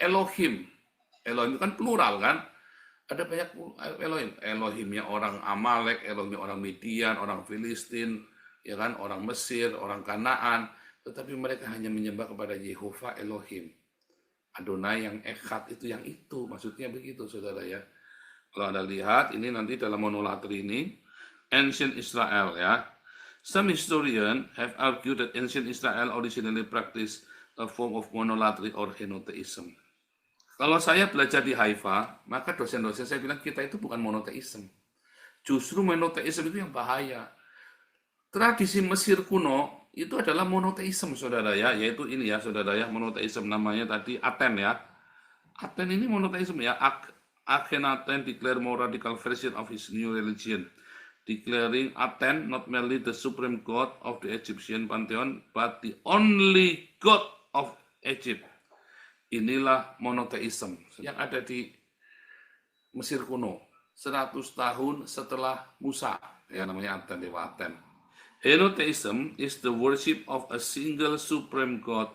Elohim. Elohim itu kan plural kan? Ada banyak Elohim. Elohimnya orang Amalek, Elohimnya orang Midian, orang Filistin, ya kan, orang Mesir, orang Kanaan. Tetapi mereka hanya menyembah kepada Yehova Elohim. Adonai yang Echad itu yang itu, maksudnya begitu saudara ya. Kalau Anda lihat ini nanti dalam monolatri ini, ancient Israel ya. Some historians have argued that ancient Israel originally practiced a form of monolatry or henotheism. Kalau saya belajar di Haifa, maka dosen-dosen saya bilang kita itu bukan monoteisme. Justru monoteisme itu yang bahaya. Tradisi Mesir kuno itu adalah monoteisme, saudara ya, yaitu ini ya, saudara ya, monoteisme namanya tadi Aten ya. Aten ini monoteisme ya. Akhenaten declare more radical version of his new religion, declaring Aten not merely the supreme god of the Egyptian pantheon, but the only god of Egypt. Inilah monoteisme yang ada di Mesir kuno 100 tahun setelah Musa, ya namanya Aten, dewa Aten. Henotheism is the worship of a single supreme god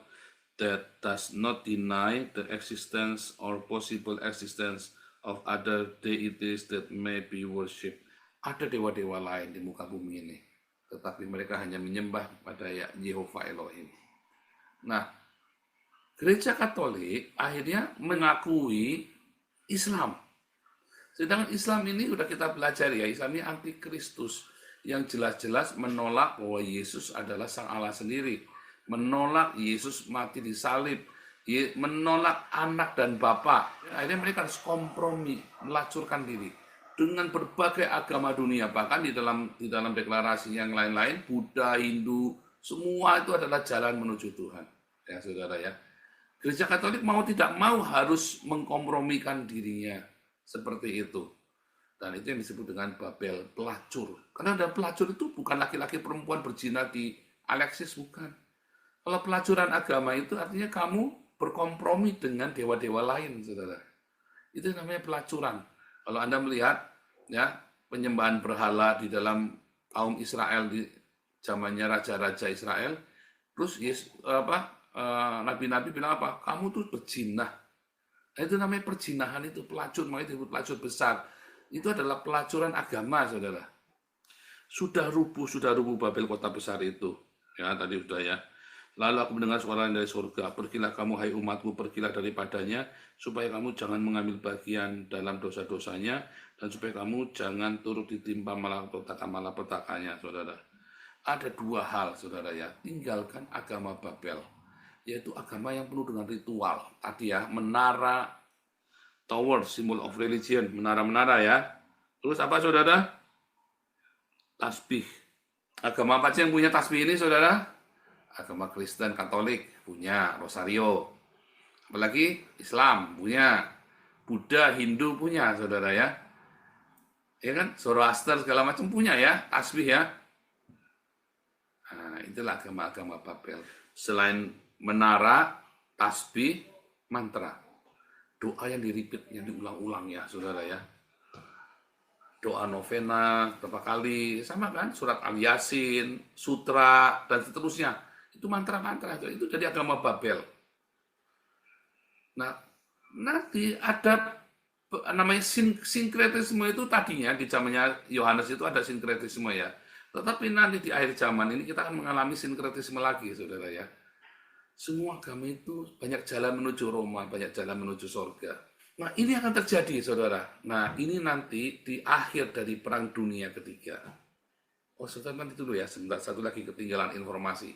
that does not deny the existence or possible existence of other deities that may be worshipped. Ada dewa-dewa lain di muka bumi ini, tetapi mereka hanya menyembah pada Yehova Elohim. Nah, Gereja Katolik akhirnya mengakui Islam. Sedangkan Islam ini sudah kita belajar ya, Islam ini antikristus yang jelas-jelas menolak bahwa Yesus adalah Sang Allah sendiri, menolak Yesus mati di salib, menolak anak dan bapa. Akhirnya mereka harus kompromi, melacurkan diri dengan berbagai agama dunia, bahkan di dalam deklarasi yang lain-lain, Buddha, Hindu, semua itu adalah jalan menuju Tuhan. Ya, saudara ya. Gereja Katolik mau tidak mau harus mengkompromikan dirinya seperti itu. Dan itu yang disebut dengan Babel, pelacur. Karena ada pelacur itu bukan laki-laki perempuan berzina di Alexis, bukan. Kalau pelacuran agama itu artinya kamu berkompromi dengan dewa-dewa lain, saudara. Itu namanya pelacuran. Kalau Anda melihat ya penyembahan berhala di dalam kaum Israel di zamannya raja-raja Israel, terus nabi-nabi bilang apa? Kamu tuh berjinah. Nah, itu namanya perjinahan, itu pelacur, makanya disebut pelacur besar. Itu adalah pelacuran agama, saudara. Sudah rubuh Babel, kota besar itu. Ya, tadi sudah ya. Lalu aku mendengar suara dari surga, pergilah kamu hai umatku, pergilah daripadanya, supaya kamu jangan mengambil bagian dalam dosa-dosanya, dan supaya kamu jangan turut ditimpa malapetaka-malapetakannya, saudara. Ada dua hal, saudara ya. Tinggalkan agama Babel, yaitu agama yang penuh dengan ritual. Tadi ya, menara, tower, symbol of religion, menara-menara ya. Terus apa, saudara? Tasbih. Agama apa sih yang punya tasbih ini, saudara? Agama Kristen, Katolik punya Rosario. Apalagi Islam punya, Buddha, Hindu punya, saudara ya. Ya kan, Zoroaster segala macam punya ya, tasbih ya. Nah, itulah agama-agama Babel. Selain menara, tasbih, mantra. Doa yang diripit, yang diulang-ulang ya, saudara ya. Doa novena berapa kali, sama kan, surat Al-Yasin, sutra, dan seterusnya. Itu mantra-mantra, itu jadi agama Babel. Nah, nanti ada namanya sinkretisme itu tadinya di zamannya Yohanes itu ada sinkretisme ya. Tetapi nanti di akhir zaman ini kita akan mengalami sinkretisme lagi, saudara ya. Semua agama itu banyak jalan menuju Roma, banyak jalan menuju sorga. Nah, ini akan terjadi, saudara. Nah, ini nanti di akhir dari Perang Dunia Ketiga. Oh, saudara, nanti dulu ya, sebentar, satu lagi ketinggalan informasi.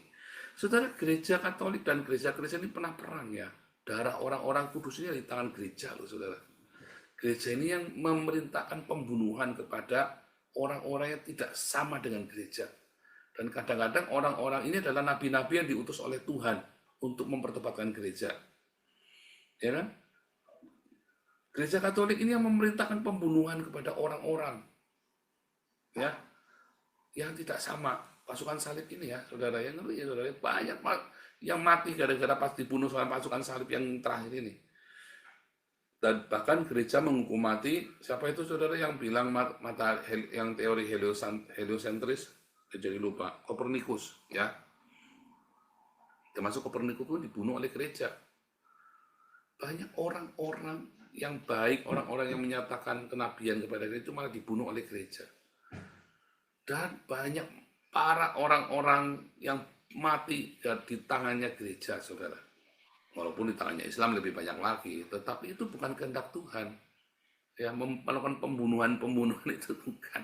Saudara, gereja Katolik dan gereja Kristen ini pernah perang ya. Darah orang-orang kudus ini di tangan gereja loh, saudara. Gereja ini yang memerintahkan pembunuhan kepada orang-orang yang tidak sama dengan gereja. Dan kadang-kadang orang-orang ini adalah nabi-nabi yang diutus oleh Tuhan untuk mempertempatkan gereja. Ya kan? Gereja Katolik ini yang memerintahkan pembunuhan kepada orang-orang ya yang tidak sama. Pasukan salib ini ya, saudara, yang ngeri ya, saudara, banyak yang mati gara-gara pas dibunuh oleh pasukan salib yang terakhir ini. Dan bahkan gereja menghukum mati siapa itu, saudara, yang bilang yang teori heliosentris, jadi lupa, Kopernikus ya. Termasuk Kopernikus pun dibunuh oleh gereja. Banyak orang-orang yang baik, orang-orang yang menyatakan kenabian kepada gereja itu malah dibunuh oleh gereja. Dan banyak para orang-orang yang mati di tangannya gereja, saudara. Walaupun di tangannya Islam lebih banyak lagi, tetapi itu bukan kehendak Tuhan. Ya, melakukan pembunuhan itu bukan.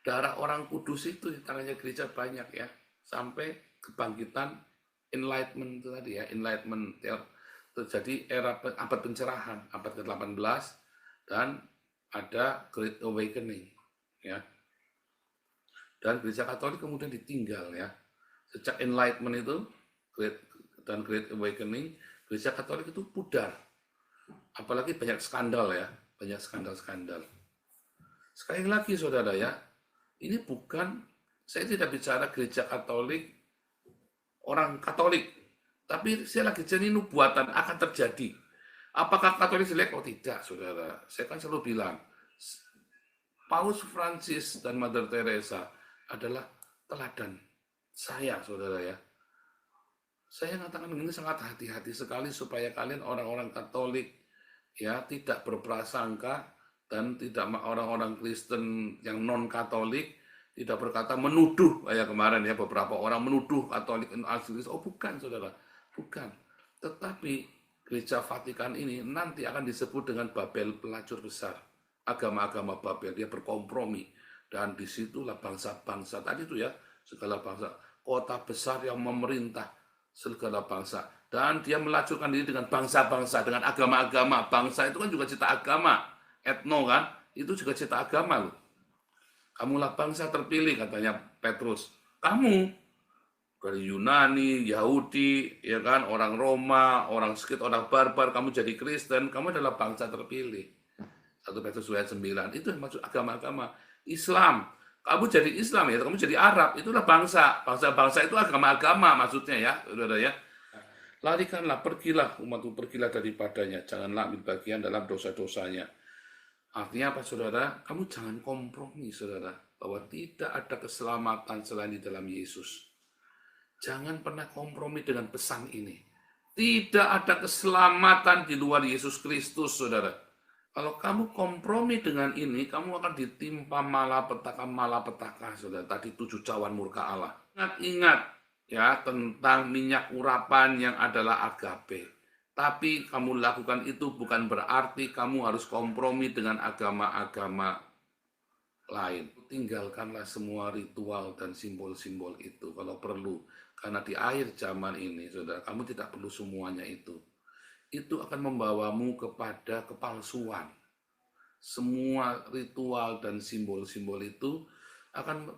Darah orang kudus itu di tangannya gereja banyak ya. Sampai kebangkitan enlightenment itu tadi ya, enlightenment terjadi era abad pencerahan, abad ke-18, dan ada Great Awakening ya. Dan gereja Katolik kemudian ditinggal ya. Sejak Enlightenment itu dan Great Awakening, gereja Katolik itu pudar. Apalagi banyak skandal ya, banyak skandal-skandal. Sekali lagi, saudara ya, ini bukan, saya tidak bicara gereja Katolik, orang Katolik, tapi saya lagi jadi nubuatan akan terjadi. Apakah Katolik jelek? Oh tidak, saudara. Saya kan selalu bilang, Paus Francis dan Mother Teresa adalah teladan saya, saudara ya. Saya mengatakan ini sangat hati-hati sekali supaya kalian orang-orang Katolik ya tidak berprasangka, dan tidak orang-orang Kristen yang non Katolik tidak berkata menuduh kayak kemarin ya, beberapa orang menuduh Katolik asli. Oh bukan, saudara, bukan. Tetapi gereja Vatikan ini nanti akan disebut dengan Babel, pelacur besar. Agama-agama Babel, dia berkompromi. Dan disitulah bangsa-bangsa tadi itu ya, segala bangsa, kota besar yang memerintah segala bangsa. Dan dia melacurkan diri dengan bangsa-bangsa, dengan agama-agama. Bangsa itu kan juga cita agama, etno kan, itu juga cita agama loh. Kamulah bangsa terpilih, katanya Petrus. Kamu dari Yunani, Yahudi, ya kan, orang Roma, orang Skit, orang Barbar, kamu jadi Kristen, kamu adalah bangsa terpilih. 1 Petrus ayat 9, itu yang maksud agama-agama. Islam, kamu jadi Islam ya, kamu jadi Arab, itulah bangsa. Bangsa-bangsa itu agama-agama maksudnya ya, saudara ya. Larikanlah, pergilah umatku, pergilah daripadanya, janganlah ambil bagian dalam dosa-dosanya. Artinya apa, saudara? Kamu jangan kompromi, saudara, bahwa tidak ada keselamatan selain di dalam Yesus. Jangan pernah kompromi dengan pesan ini. Tidak ada keselamatan di luar Yesus Kristus, saudara. Kalau kamu kompromi dengan ini, kamu akan ditimpa malapetaka, saudara. Tadi 7 cawan murka Allah. Ingat ya tentang minyak urapan yang adalah agape. Tapi kamu lakukan itu bukan berarti kamu harus kompromi dengan agama-agama lain. Tinggalkanlah semua ritual dan simbol-simbol itu kalau perlu. Karena di akhir zaman ini, saudara, kamu tidak perlu semuanya itu. Itu akan membawamu kepada kepalsuan. Semua ritual dan simbol-simbol itu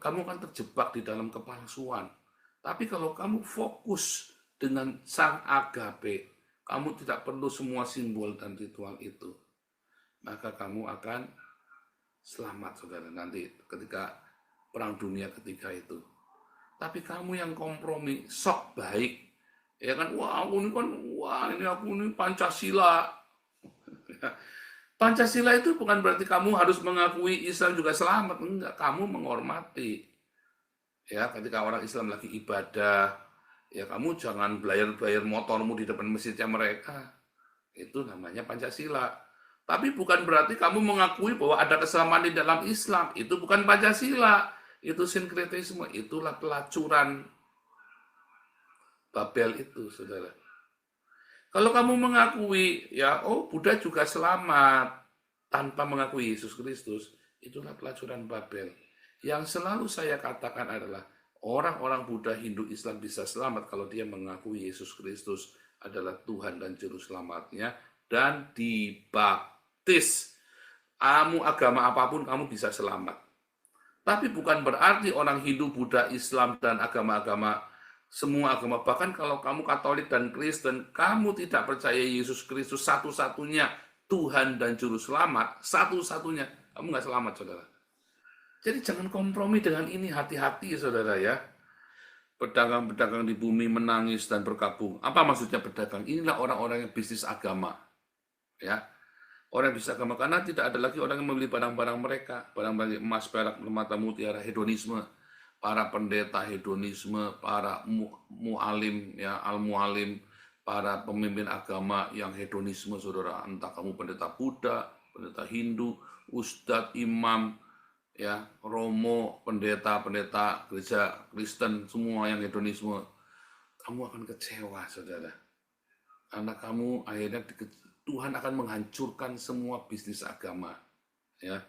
kamu akan terjebak di dalam kepalsuan. Tapi kalau kamu fokus dengan sang agape, kamu tidak perlu semua simbol dan ritual itu. Maka kamu akan selamat, saudara, nanti ketika perang dunia ketiga itu. Tapi kamu yang kompromi, sok baik, ya kan? Aku ini Pancasila. Pancasila itu bukan berarti kamu harus mengakui Islam juga selamat, enggak. Kamu menghormati. Ya, ketika orang Islam lagi ibadah, ya kamu jangan belayar-belayar motormu di depan masjidnya mereka. Itu namanya Pancasila. Tapi bukan berarti kamu mengakui bahwa ada kesamaan di dalam Islam. Itu bukan Pancasila. Itu sinkretisme, itulah pelacuran Babel itu, saudara. Kalau kamu mengakui, ya, Buddha juga selamat tanpa mengakui Yesus Kristus, itulah pelacuran Babel. Yang selalu saya katakan adalah orang-orang Buddha, Hindu, Islam bisa selamat kalau dia mengakui Yesus Kristus adalah Tuhan dan Juru Selamatnya dan dibaptis. Kamu agama apapun kamu bisa selamat. Tapi bukan berarti orang Hindu, Buddha, Islam, dan agama-agama, semua agama, bahkan kalau kamu Katolik dan Kristen, kamu tidak percaya Yesus Kristus satu-satunya Tuhan dan Juru Selamat, satu-satunya, kamu nggak selamat, saudara. Jadi jangan kompromi dengan ini, hati-hati, saudara ya. Pedagang-pedagang di bumi menangis dan berkabung. Apa maksudnya pedagang? Inilah orang-orang yang bisnis agama. Ya, orang yang bisa agama, karena tidak ada lagi orang yang membeli barang-barang mereka, barang-barang emas, perak, permata, mutiara, hedonisme, para pendeta hedonisme, para mu'alim, ya, al-mu'alim, para pemimpin agama yang hedonisme, saudara, entah kamu pendeta Buddha, pendeta Hindu, ustadz, imam, ya, romo, pendeta gereja Kristen, semua yang hedonisme, kamu akan kecewa, saudara, karena kamu akhirnya Tuhan akan menghancurkan semua bisnis agama, ya.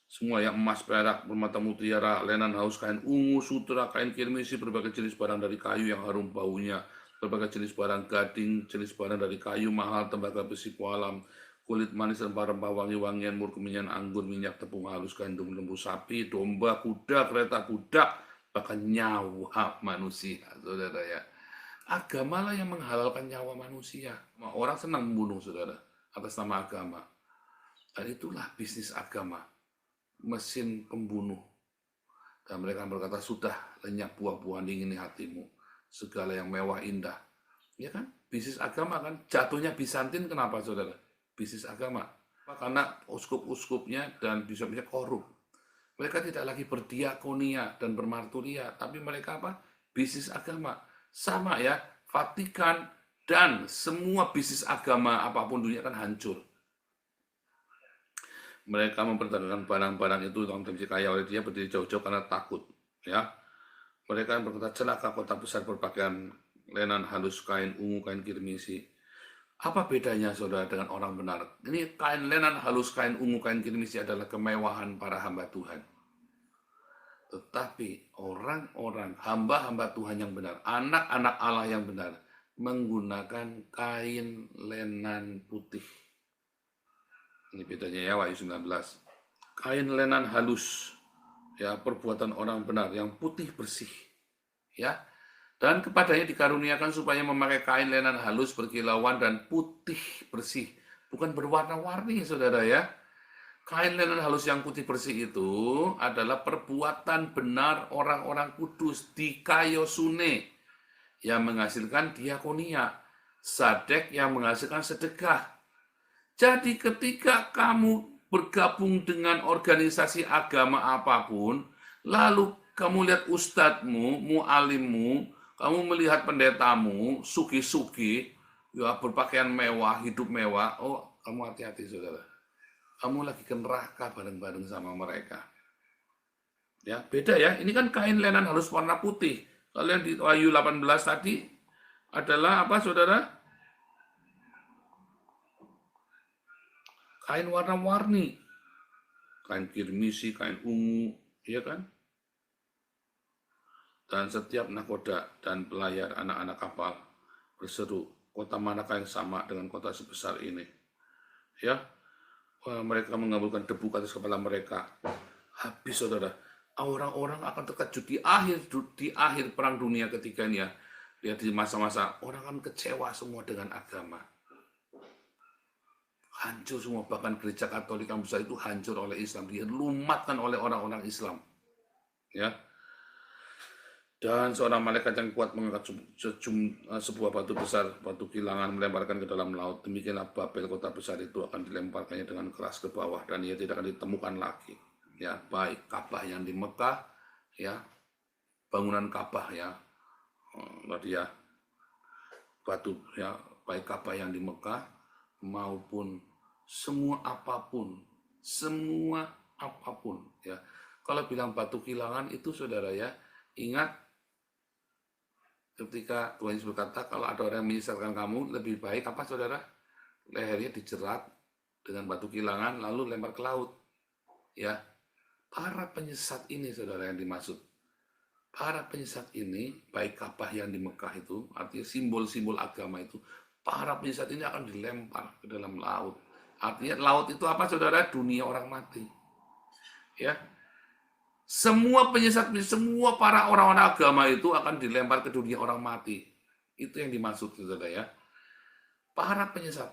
Semua yang emas, perak, permata, mutiara, lenan, haus, kain ungu, sutra, kain kirmisi, berbagai jenis barang dari kayu yang harum baunya, berbagai jenis barang gading, jenis barang dari kayu mahal, tembaga besi pualam, kulit manis dan rempah wangi-wangian, mur kemenyan, anggur, minyak, tepung halus, gandum, lembu sapi, domba, kuda, kereta budak, bahkan nyawa manusia, saudara ya. Agamalah yang menghalalkan nyawa manusia. Orang senang membunuh, saudara, atas nama agama. Dan itulah bisnis agama, mesin pembunuh. Dan mereka berkata, sudah lenyap buah-buahan dingin di hatimu, segala yang mewah indah. Ya kan? Bisnis agama kan, jatuhnya Bizantin kenapa, saudara? Bisnis agama. Karena uskup-uskupnya dan bisnisnya korup. Mereka tidak lagi berdiakonia dan bermarturia, tapi mereka apa? Bisnis agama. Sama ya, Vatikan dan semua bisnis agama apapun dunia kan hancur. Mereka memperdagangkan barang-barang itu yang terjadi kaya oleh dia, berdiri jauh-jauh karena takut. Ya, mereka berkata, celaka kota besar berpakaian lenan halus, kain ungu, kain kirmisi. Apa bedanya, saudara, dengan orang benar? Ini kain lenan halus, kain ungu, kain kirmisi adalah kemewahan para hamba Tuhan. Tetapi orang-orang hamba-hamba Tuhan yang benar, anak-anak Allah yang benar, menggunakan kain lenan putih. Ini bedanya ya, Wahyu 19. Kain lenan halus, ya, perbuatan orang benar yang putih bersih, ya. Dan kepadanya dikaruniakan supaya memakai kain lenan halus berkilauan dan putih bersih, bukan berwarna-warni, saudara ya. Kain lenan halus yang putih bersih itu adalah perbuatan benar orang-orang kudus di Kaiosune yang menghasilkan diakonia, sadek yang menghasilkan sedekah. Jadi ketika kamu bergabung dengan organisasi agama apapun, lalu kamu lihat ustadzmu, mualimmu, kamu melihat pendetamu, sugi-sugi, ya berpakaian mewah, hidup mewah, oh kamu hati-hati saudara. Kamu lagi ke neraka bareng-bareng sama mereka. Ya, beda ya. Ini kan kain lenan halus warna putih. Kalau yang di Wahyu 18 tadi adalah apa saudara? Kain warna-warni. Kain kirmisi, kain ungu, ya kan? Dan setiap nakoda dan pelayar anak-anak kapal berseru, kota manakah yang sama dengan kota sebesar ini? Ya, mereka mengabulkan debu ke atas kepala mereka. Habis saudara, orang-orang akan terkejut di akhir perang dunia ketiga ini ya. Ya di masa-masa orang akan kecewa semua dengan agama. Hancur semua, bahkan gereja Katolik yang besar itu hancur oleh Islam, dilumatkan oleh orang-orang Islam. Ya. Dan seorang malaikat yang kuat mengangkat sebuah batu besar, batu kilangan melemparkan ke dalam laut. Demikianlah Babel, kota besar itu akan dilemparkannya dengan keras ke bawah dan ia tidak akan ditemukan lagi. Ya, baik Ka'bah yang di Mekah, ya, bangunan Ka'bah ya, tadi ya, batu ya, baik Ka'bah yang di Mekah maupun semua apapun ya. Kalau bilang batu kilangan itu saudara ya, ingat ketika Tuhan Yesus berkata, kalau ada orang yang menyesatkan kamu, lebih baik apa saudara? Lehernya dijerat dengan batu kilangan, lalu lempar ke laut. Ya, para penyesat ini saudara yang dimaksud. Para penyesat ini, baik Ka'bah yang di Mekah itu, artinya simbol-simbol agama itu, para penyesat ini akan dilempar ke dalam laut. Artinya laut itu apa saudara? Dunia orang mati. Ya, semua penyesat, semua para orang-orang agama itu akan dilempar ke dunia orang mati. Itu yang dimaksud saudara ya. Para penyesat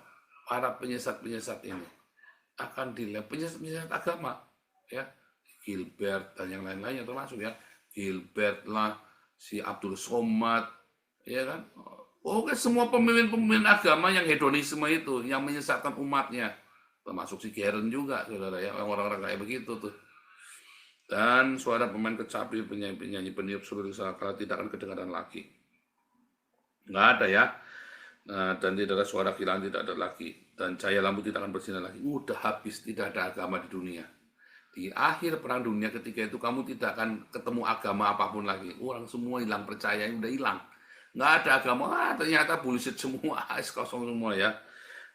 ini akan dilempar, penyesat agama ya. Gilbert dan yang lain-lain yang termasuk ya. Gilbert lah, si Abdul Somad, ya kan. Oke, semua pemimpin-pemimpin agama yang hedonisme itu, yang menyesatkan umatnya. Termasuk si Geren juga saudara ya, orang-orang kayak begitu tuh. Dan suara pemain kecapi, penyanyi peniup seluruh sakral tidak akan kedengaran lagi. Nggak ada ya. Nah, dan tidak ada suara kilangan, tidak ada lagi. Dan cahaya lampu tidak akan bersinar lagi. Udah habis, tidak ada agama di dunia. Di akhir perang dunia ketiga itu kamu tidak akan ketemu agama apapun lagi. Orang semua hilang percaya, udah hilang. Nggak ada agama, ternyata bullshit semua, kosong semua ya.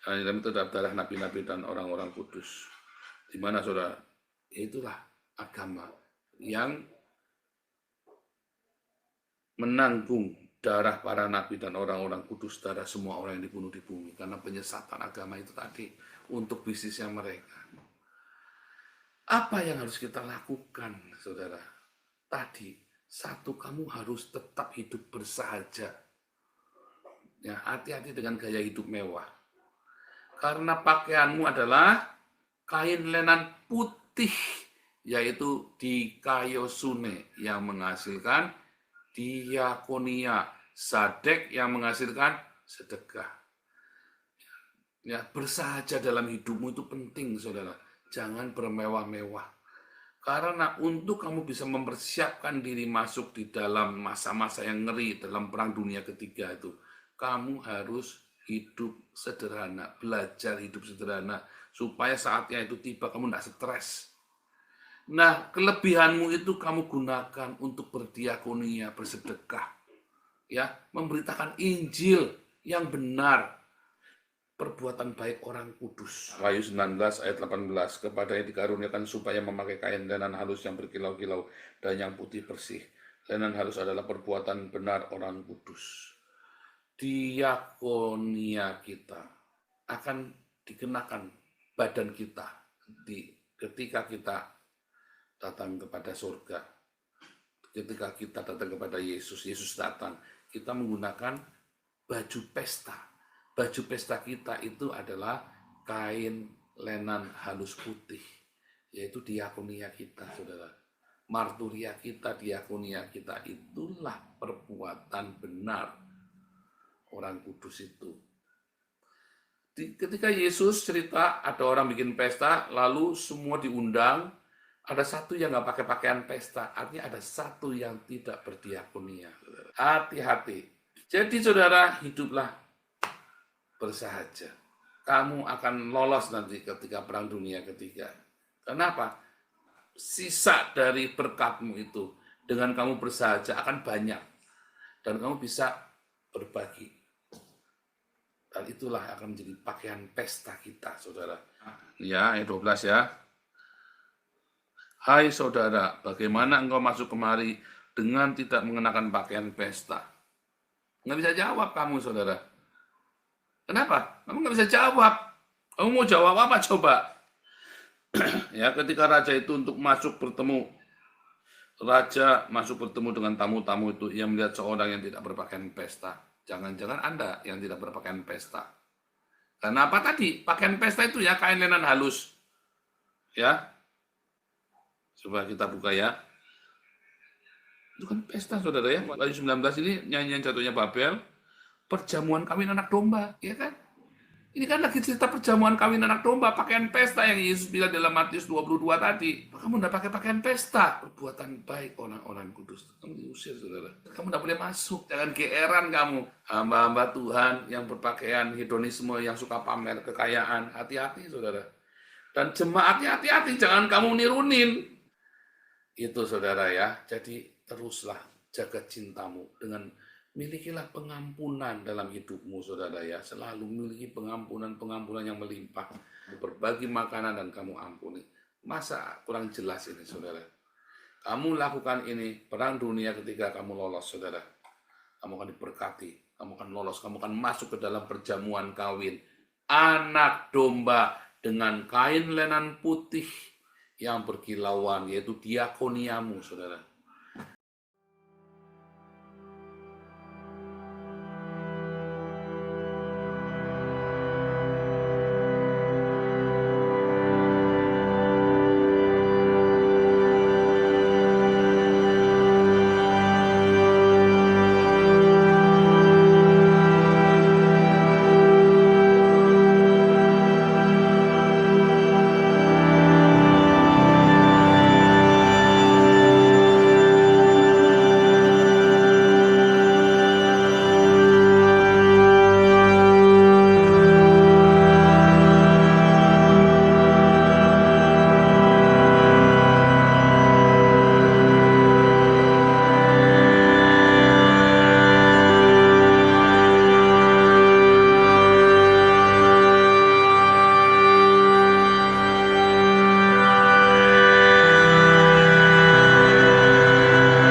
Di dalam itu darah nabi-nabi dan orang-orang kudus. Di mana saudara? Itulah agama yang menanggung darah para nabi dan orang-orang kudus, darah semua orang yang dibunuh di bumi, karena penyesatan agama itu tadi untuk bisnisnya mereka. Apa yang harus kita lakukan saudara? Tadi, satu, kamu harus tetap hidup bersahaja. Ya, hati-hati dengan gaya hidup mewah. Karena pakaianmu adalah kain lenan putih, yaitu dikaiosune yang menghasilkan diakonia, sadek yang menghasilkan sedekah. Ya, bersahaja dalam hidupmu itu penting, saudara. Jangan bermewah-mewah. Karena untuk kamu bisa mempersiapkan diri masuk di dalam masa-masa yang ngeri dalam perang dunia ketiga itu, kamu harus hidup sederhana, belajar hidup sederhana, supaya saatnya itu tiba kamu tidak stres. Nah, kelebihanmu itu kamu gunakan untuk berdiakonia, bersedekah, ya, memberitakan Injil yang benar, perbuatan baik orang kudus. Wahyu 19 ayat 18, kepadanya dikaruniakan supaya memakai kain lenan halus yang berkilau-kilau dan yang putih bersih. Lenan halus adalah perbuatan benar orang kudus. Diakonia kita akan dikenakan badan kita ketika kita datang kepada surga. Ketika kita datang kepada Yesus, Yesus datang, kita menggunakan baju pesta. Baju pesta kita itu adalah kain lenan halus putih, yaitu diakonia kita, saudara. Marturia kita, diakonia kita, itulah perbuatan benar orang kudus itu. Ketika Yesus cerita ada orang bikin pesta, lalu semua diundang, ada satu yang nggak pakai pakaian pesta, artinya ada satu yang tidak berdiakonia. Hati-hati. Jadi saudara, hiduplah bersahaja. Kamu akan lolos nanti ketika perang dunia ketiga. Kenapa? Sisa dari berkatmu itu dengan kamu bersahaja akan banyak. Dan kamu bisa berbagi. Dan itulah akan menjadi pakaian pesta kita, saudara. Ya, ayat 12 ya. Hai saudara, bagaimana engkau masuk kemari dengan tidak mengenakan pakaian pesta? Nggak bisa jawab kamu, saudara. Kenapa? Kamu nggak bisa jawab. Kamu mau jawab apa coba? Ya, ketika raja itu untuk masuk bertemu, raja masuk bertemu dengan tamu-tamu itu, ia melihat seorang yang tidak berpakaian pesta. Jangan-jangan Anda yang tidak berpakaian pesta. Karena apa tadi? Pakaian pesta itu ya kain lenan halus. Ya. Coba kita buka ya. Itu kan pesta, saudara ya. Wahyu 19 ini nyanyian jatuhnya Babel. Perjamuan kawin anak domba, ya kan? Ini kan lagi cerita perjamuan kawin anak domba, pakaian pesta yang Yesus bilang dalam Matius 22 tadi. Kamu tidak pakai pakaian pesta, perbuatan baik orang-orang kudus. Kamu diusir, saudara. Kamu tidak boleh masuk, jangan geeran kamu. Hamba-hamba Tuhan yang berpakaian hedonisme, yang suka pamer kekayaan. Hati-hati, saudara. Dan jemaatnya hati-hati, jangan kamu nirunin. Itu, saudara ya. Jadi teruslah jaga cintamu dengan milikilah pengampunan dalam hidupmu, saudara ya. Selalu miliki pengampunan yang melimpah. Berbagi makanan dan kamu ampuni. Masa kurang jelas ini, saudara? Kamu lakukan ini, perang dunia ketika kamu lolos, saudara. Kamu akan diberkati, kamu akan lolos, kamu akan masuk ke dalam perjamuan kawin. Anak domba dengan kain lenan putih yang berkilauan, yaitu diakoniamu, saudara.